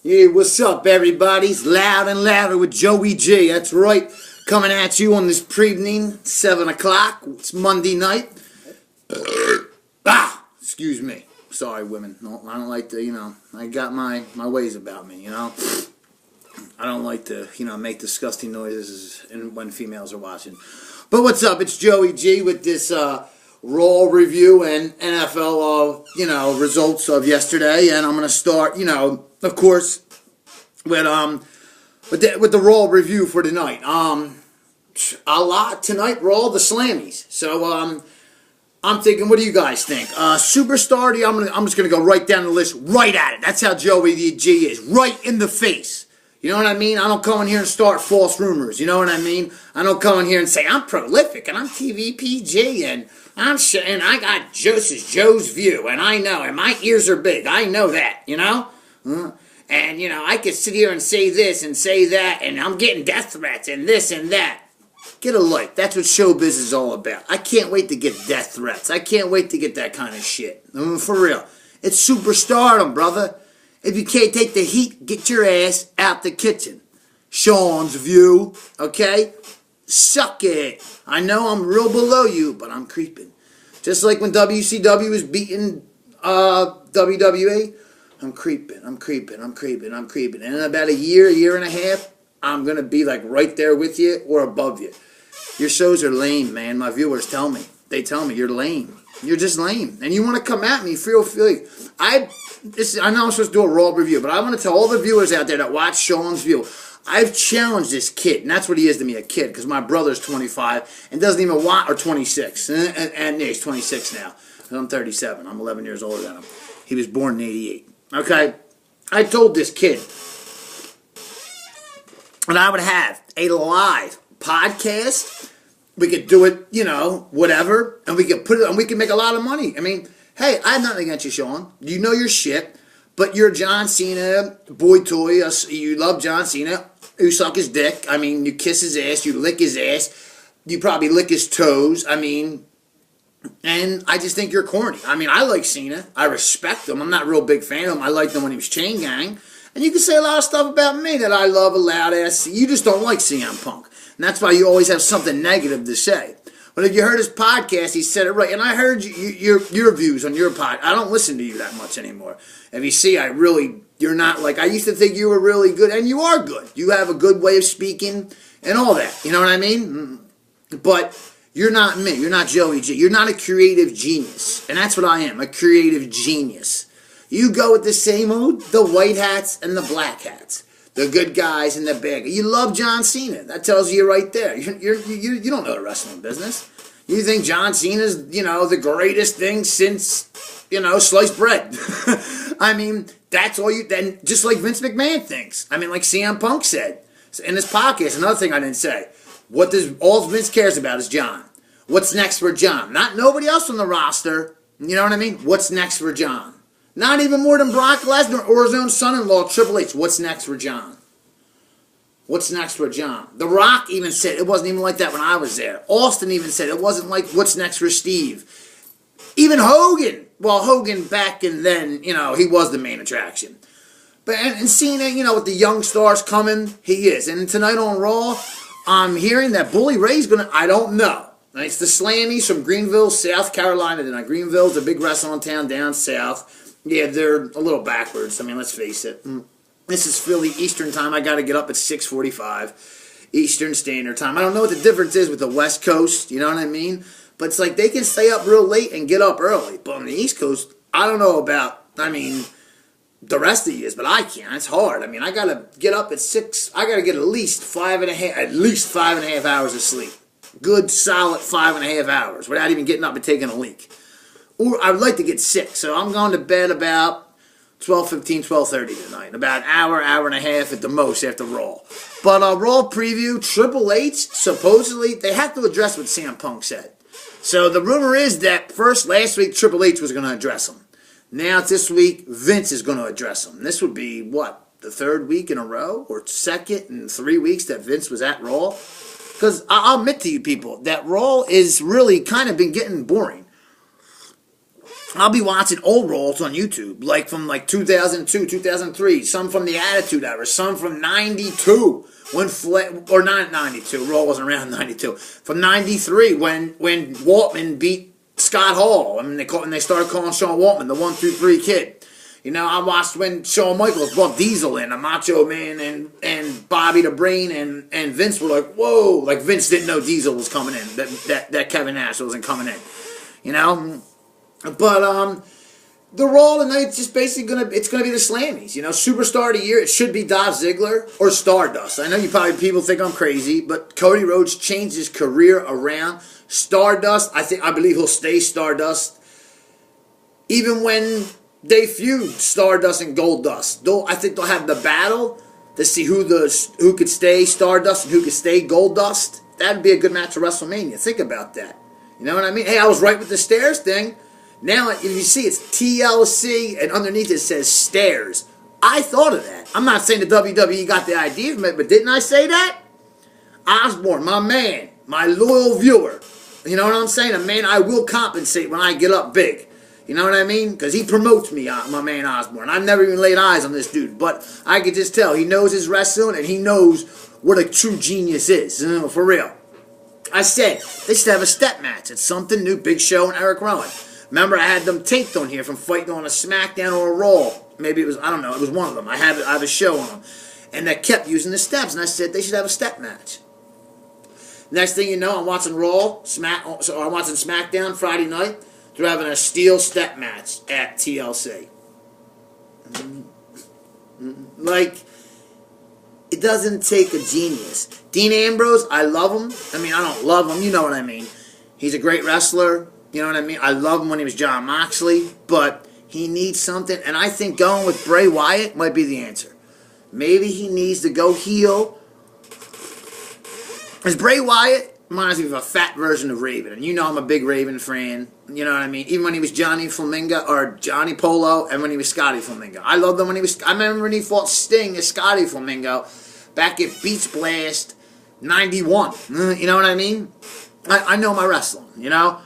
Yeah, what's up, everybody? It's Loud and Louder with Joey G. That's right. Coming at you on this pre-evening, 7 o'clock. It's Monday night. Excuse me. Sorry, women. No, I don't like to, I got my ways about me, I don't like to, make disgusting noises when females are watching. But what's up? It's Joey G with this Raw review and NFL, results of yesterday. And I'm going to start, of course, with the Raw review for tonight. A lot tonight, Raw, the Slammies. So, I'm thinking, what do you guys think? Superstar, I'm just going to go right down the list, right at it. That's how Joey G is, right in the face. You know what I mean? I don't come in here and start false rumors. You know what I mean? I don't come in here and say, I'm prolific, and I'm TVPG, and and I got Joe's view, and I know, and my ears are big. I know that, And, I could sit here and say this and say that, and I'm getting death threats and this and that. Get a life. That's what showbiz is all about. I can't wait to get death threats. I can't wait to get that kind of shit. For real. It's superstardom, brother. If you can't take the heat, get your ass out the kitchen. Sean's view, okay? Suck it. I know I'm real below you, but I'm creeping. Just like when WCW was beating WWE, I'm creeping. And in about a year and a half, I'm going to be like right there with you or above you. Your shows are lame, man. My viewers tell me. They tell me you're lame. You're just lame. And you want to come at me, feel free. I know I'm supposed to do a Raw review, but I want to tell all the viewers out there that watch Sean's view, I've challenged this kid, and that's what he is to me, a kid, because my brother's 25 and doesn't even want, or 26, and he's 26 now. I'm 37. I'm 11 years older than him. He was born in 88. Okay? I told this kid, and I would have a live podcast. We could do it, whatever, and we could put it, and we could make a lot of money. I mean, hey, I have nothing against you, Sean. You know your shit, but you're John Cena, boy toy. You love John Cena. You suck his dick. I mean, you kiss his ass. You lick his ass. You probably lick his toes. I mean, and I just think you're corny. I mean, I like Cena. I respect him. I'm not a real big fan of him. I liked him when he was Chain Gang. And you can say a lot of stuff about me that I love, a loud ass. You just don't like CM Punk. And that's why you always have something negative to say. But if you heard his podcast, he said it right. And I heard your views on your pod. I don't listen to you that much anymore. If you see, you're not like, I used to think you were really good. And you are good. You have a good way of speaking and all that. You know what I mean? But you're not me. You're not Joey G. You're not a creative genius. And that's what I am, a creative genius. You go with the same old, the white hats and the black hats. The good guys and the bad guys. You love John Cena. That tells you right there. You don't know the wrestling business. You think John Cena's, the greatest thing since, sliced bread. I mean, that's all then just like Vince McMahon thinks. I mean, like CM Punk said in his podcast, another thing I didn't say. All Vince cares about is John. What's next for John? Not nobody else on the roster. You know what I mean? What's next for John? Not even more than Brock Lesnar or his own son-in-law, Triple H. What's next for John? What's next for John? The Rock even said it wasn't even like that when I was there. Austin even said it wasn't like what's next for Steve. Even Hogan. Well, Hogan back and then, he was the main attraction. But and Cena, with the young stars coming, he is. And tonight on Raw, I'm hearing that Bully Ray's going to, I don't know. It's the Slammies from Greenville, South Carolina. Greenville's a big wrestling town down south. Yeah, they're a little backwards. I mean, let's face it. This is Philly Eastern time. I got to get up at 6:45 Eastern Standard Time. I don't know what the difference is with the West Coast. You know what I mean? But it's like they can stay up real late and get up early. But on the East Coast, I don't know about, the rest of you, but I can't. It's hard. I mean, I got to get up at 6. I got to get at least 5.5 hours of sleep. Good, solid 5.5 hours without even getting up and taking a leak. Or I would like to get 6, so I'm going to bed about 12:15, 12:30 tonight. About an hour and a half at the most after Raw. But Raw preview, Triple H, supposedly, they have to address what CM Punk said. So the rumor is that last week, Triple H was going to address him. Now this week, Vince is going to address him. This would be, the third week in a row? Or second in 3 weeks that Vince was at Raw? Because I'll admit to you people that Raw is really kind of been getting boring. I'll be watching old Raws on YouTube, like from like 2002, 2003, some from the Attitude Era, some from 92, or not 92, Raw wasn't around in 92, from 93 when Waltman beat Scott Hall. I mean, they started calling Sean Waltman the 1-2-3 kid. You know, I watched when Shawn Michaels brought Diesel in, a Macho Man and Bobby the Brain and Vince were like, whoa, like Vince didn't know Diesel was coming in, that Kevin Nash wasn't coming in, you know. But the Raw tonight's just basically gonna be the Slammies, you know. Superstar of the year, it should be Dolph Ziggler or Stardust. I know people think I'm crazy, but Cody Rhodes changed his career around. Stardust, I believe he'll stay Stardust, even when they feud Stardust and Goldust. I think they'll have the battle to see who could stay Stardust and who could stay Goldust. That'd be a good match at WrestleMania. Think about that. You know what I mean? Hey, I was right with the stairs thing. Now, if you see, it's TLC, and underneath it says stairs. I thought of that. I'm not saying the WWE got the idea from it, but didn't I say that? Osborne, my man, my loyal viewer. You know what I'm saying? A man I will compensate when I get up big. You know what I mean? Because he promotes me, my man Osborne. I've never even laid eyes on this dude, but I could just tell he knows his wrestling and he knows what a true genius is. You know, for real. I said they should have a step match. It's something new. Big Show and Eric Rowan. Remember, I had them taped on here from fighting on a SmackDown or a Raw. Maybe it was, I don't know, it was one of them. I have a show on them. And they kept using the steps, and I said they should have a step match. Next thing you know, I'm watching Raw, I'm watching SmackDown Friday night. They're having a steel step match at TLC. Like, it doesn't take a genius. Dean Ambrose, I love him. I mean, I don't love him, you know what I mean. He's a great wrestler. You know what I mean? I love him when he was John Moxley, but he needs something, and I think going with Bray Wyatt might be the answer. Maybe he needs to go heel. Because Bray Wyatt reminds me of a fat version of Raven, and you know I'm a big Raven fan. You know what I mean? Even when he was Johnny Flamingo, or Johnny Polo, and when he was Scotty Flamingo. I loved him when I remember when he fought Sting as Scotty Flamingo back at Beach Blast 91. You know what I mean? I know my wrestling, you know?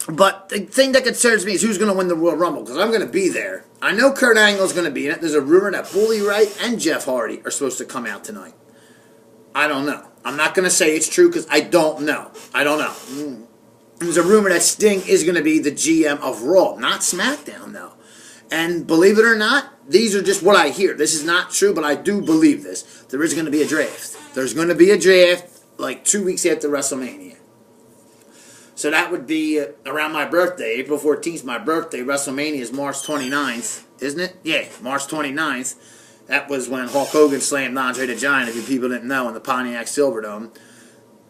But the thing that concerns me is who's going to win the Royal Rumble, because I'm going to be there. I know Kurt Angle's going to be in it. There's a rumor that Bully Ray and Jeff Hardy are supposed to come out tonight. I don't know. I'm not going to say it's true because I don't know. I don't know. There's a rumor that Sting is going to be the GM of Raw, not SmackDown, though. And believe it or not, these are just what I hear. This is not true, but I do believe this. There is going to be a draft. There's going to be a draft like 2 weeks after WrestleMania. So that would be around my birthday. April 14th is my birthday. WrestleMania is March 29th, isn't it? Yeah, March 29th. That was when Hulk Hogan slammed Andre the Giant, if you people didn't know, in the Pontiac Silverdome.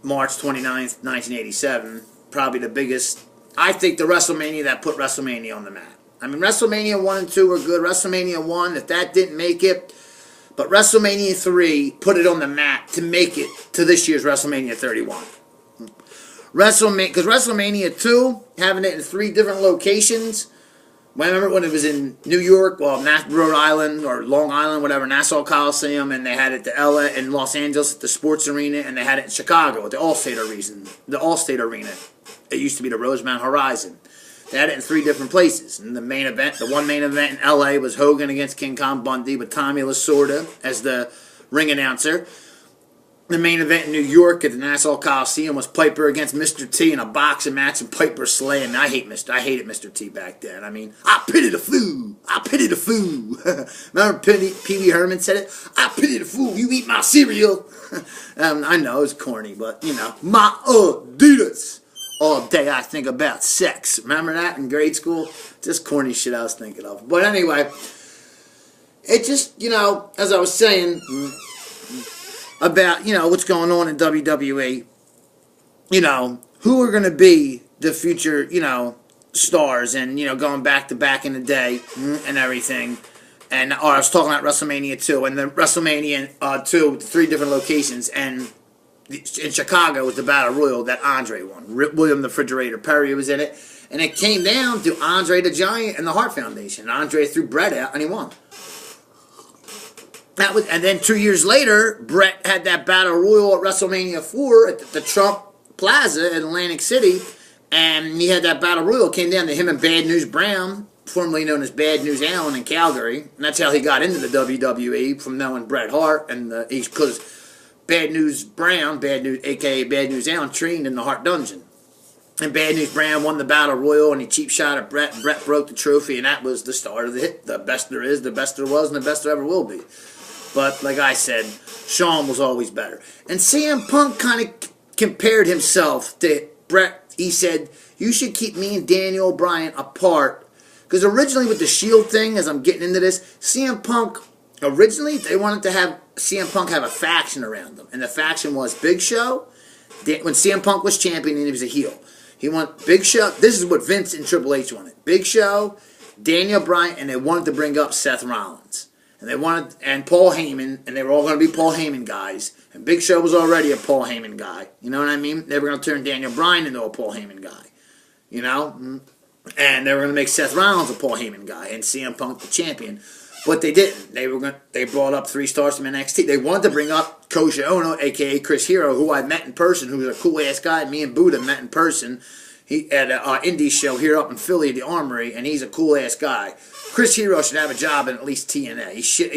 March 29th, 1987. Probably the biggest, I think, the WrestleMania that put WrestleMania on the map. I mean, WrestleMania 1 and 2 were good. WrestleMania 1, if that didn't make it, but WrestleMania 3 put it on the map to make it to this year's WrestleMania 31. Because WrestleMania 2, having it in 3 different locations. Remember when it was in New York, Rhode Island, or Long Island, whatever, Nassau Coliseum, and they had it to LA and Los Angeles at the Sports Arena, and they had it in Chicago at the Allstate Arena. It used to be the Rosemount Horizon. They had it in 3 different places. And the main event, the one main event in LA was Hogan against King Kong Bundy with Tommy Lasorda as the ring announcer. The main event in New York at the Nassau Coliseum was Piper against Mr. T in a boxing match, and Piper slaying. I hated Mr. T back then. I mean, I pity the fool. I pity the fool. Remember Pee Wee Herman said it? I pity the fool. You eat my cereal. I know it's corny, but you know, my Adidas. All day I think about sex. Remember that in grade school? Just corny shit I was thinking of. But anyway, it just, you know, as I was saying about, you know, what's going on in WWE, you know, who are going to be the future, you know, stars, and, you know, going back in the day and everything. And I was talking about WrestleMania 2, and then WrestleMania 2, 3 different locations, and in Chicago was the Battle Royal that Andre won. William the Refrigerator Perry was in it. And it came down to Andre the Giant and the Hart Foundation. Andre threw Bret out, and he won. And then 2 years later, Bret had that Battle Royal at WrestleMania 4 at the Trump Plaza in Atlantic City. And he had that battle royal. Came down to him and Bad News Brown, formerly known as Bad News Allen in Calgary. And that's how he got into the WWE, from knowing Bret Hart. And because Bad News Brown, Bad News, a.k.a. Bad News Allen, trained in the Hart Dungeon. And Bad News Brown won the battle royal, and he cheap shot at Bret, and Bret broke the trophy, and that was the start of the hit. The best there is, the best there was, and the best there ever will be. But like I said, Shawn was always better. And CM Punk kind of compared himself to Bret. He said, you should keep me and Daniel Bryan apart. Because originally with the Shield thing, as I'm getting into this, CM Punk, originally they wanted to have CM Punk have a faction around them. And the faction was Big Show. When CM Punk was champion and he was a heel, he wanted Big Show. This is what Vince and Triple H wanted. Big Show, Daniel Bryan, and they wanted to bring up Seth Rollins. And Paul Heyman, and they were all going to be Paul Heyman guys. And Big Show was already a Paul Heyman guy. You know what I mean? They were going to turn Daniel Bryan into a Paul Heyman guy. You know? And they were going to make Seth Rollins a Paul Heyman guy and CM Punk the champion. But they didn't. They brought up 3 stars from NXT. They wanted to bring up Kosha Ono, a.k.a. Chris Hero, who I met in person, who's a cool-ass guy. Me and Buddha met in person. He at an indie show here up in Philly at the Armory, and he's a cool-ass guy. Chris Hero should have a job in at least TNA. He should,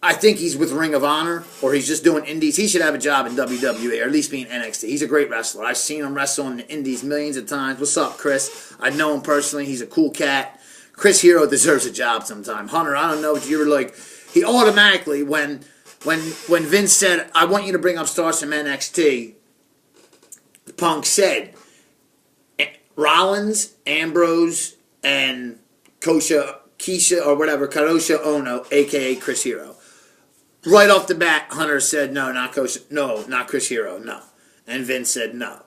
I think he's with Ring of Honor, or he's just doing indies. He should have a job in WWE, or at least be in NXT. He's a great wrestler. I've seen him wrestle in the indies millions of times. What's up, Chris? I know him personally. He's a cool cat. Chris Hero deserves a job sometime. Hunter, I don't know what you were like. He automatically, when Vince said, I want you to bring up stars from NXT, Punk said, Rollins, Ambrose, and Keisha, or whatever, Karosha Ono, a.k.a. Chris Hero. Right off the bat, Hunter said, no, not Chris Hero, no. And Vince said no.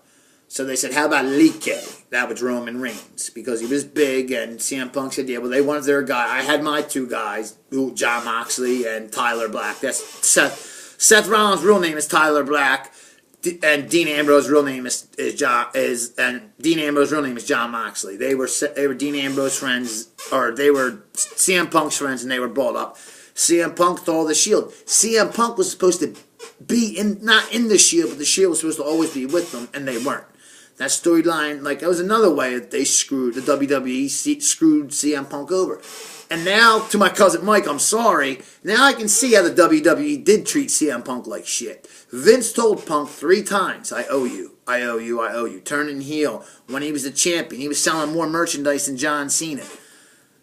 So they said, how about Like? That was Roman Reigns, because he was big, and CM Punk said, yeah, well, they wanted their guy. I had my 2 guys, Jon Moxley and Tyler Black. That's Seth Rollins' real name is Tyler Black, and Dean Ambrose's real name is Jon Moxley. They were Dean Ambrose's friends, or they were CM Punk's friends, and they were brought up. CM Punk stole the Shield. CM Punk was supposed to be not in the Shield, but the Shield was supposed to always be with them, and they weren't. That storyline, that was another way that they screwed, the WWE screwed CM Punk over. And now, to my cousin Mike, I'm sorry, now I can see how the WWE did treat CM Punk like shit. Vince told Punk 3 times, I owe you, I owe you, I owe you. Turning heel. When he was the champion, he was selling more merchandise than John Cena.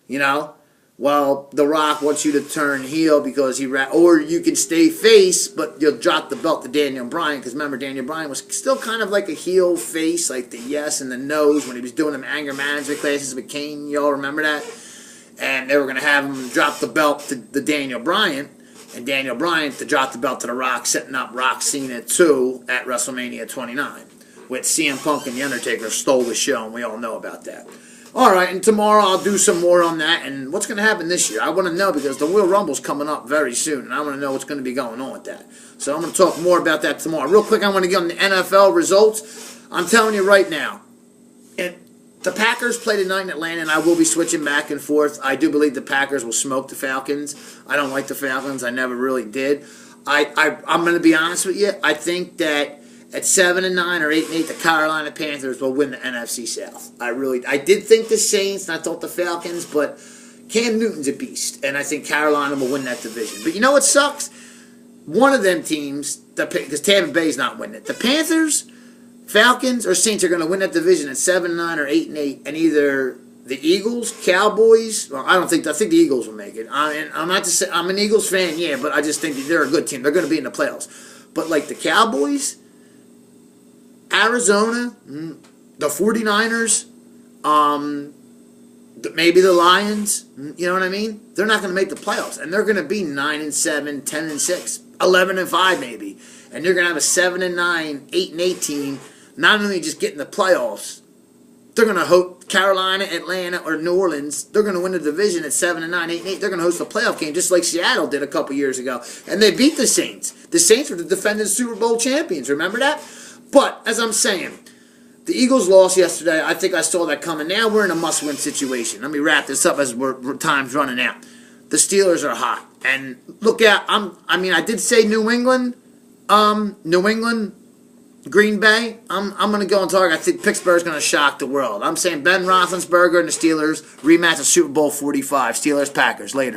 You know? Well, The Rock wants you to turn heel because or you can stay face, but you'll drop the belt to Daniel Bryan, because remember, Daniel Bryan was still kind of like a heel face, like the yes and the no's when he was doing them anger management classes with Kane. Y'all remember that? And they were going to have him drop the belt to the Daniel Bryan, and Daniel Bryan to drop the belt to The Rock, setting up Rock Cena 2 at WrestleMania 29, with CM Punk and The Undertaker stole the show, and we all know about that. All right, and tomorrow I'll do some more on that, and what's going to happen this year. I want to know, because the Royal Rumble's coming up very soon, and I want to know what's going to be going on with that. So I'm going to talk more about that tomorrow. Real quick, I want to get on the NFL results. I'm telling you right now, the Packers play tonight in Atlanta, and I will be switching back and forth. I do believe the Packers will smoke the Falcons. I don't like the Falcons. I never really did. I'm going to be honest with you. I think that at 7-9 or 8-8, the Carolina Panthers will win the NFC South. I did think the Saints, and I thought the Falcons, but Cam Newton's a beast, and I think Carolina will win that division. But you know what sucks? One of them teams, because Tampa Bay's not winning it. The Panthers, Falcons, or Saints are going to win that division at 7-9 or 8-8, and either the Eagles, Cowboys. Well, I think the Eagles will make it. I'm not to say I'm an Eagles fan, yeah, but I just think that they're a good team. They're going to be in the playoffs. But like the Cowboys, Arizona, the 49ers, maybe the Lions, you know what I mean? They're not going to make the playoffs, and they're going to be 9-7, 10-6, 11-5 maybe, and you're going to have a 7-9, 8-8 team. Not only just getting the playoffs, they're going to host Carolina, Atlanta, or New Orleans. They're going to win the division at 7-9, 8-8. They're going to host a playoff game just like Seattle did a couple years ago, and they beat the Saints. The Saints were the defending Super Bowl champions. Remember that? But, as I'm saying, the Eagles lost yesterday. I think I saw that coming. Now we're in a must-win situation. Let me wrap this up as time's running out. The Steelers are hot. And look out. I did say New England. New England Green Bay, I'm going to go on target. I think Pittsburgh's going to shock the world. I'm saying Ben Roethlisberger and the Steelers rematch of Super Bowl 45. Steelers, Packers. Later.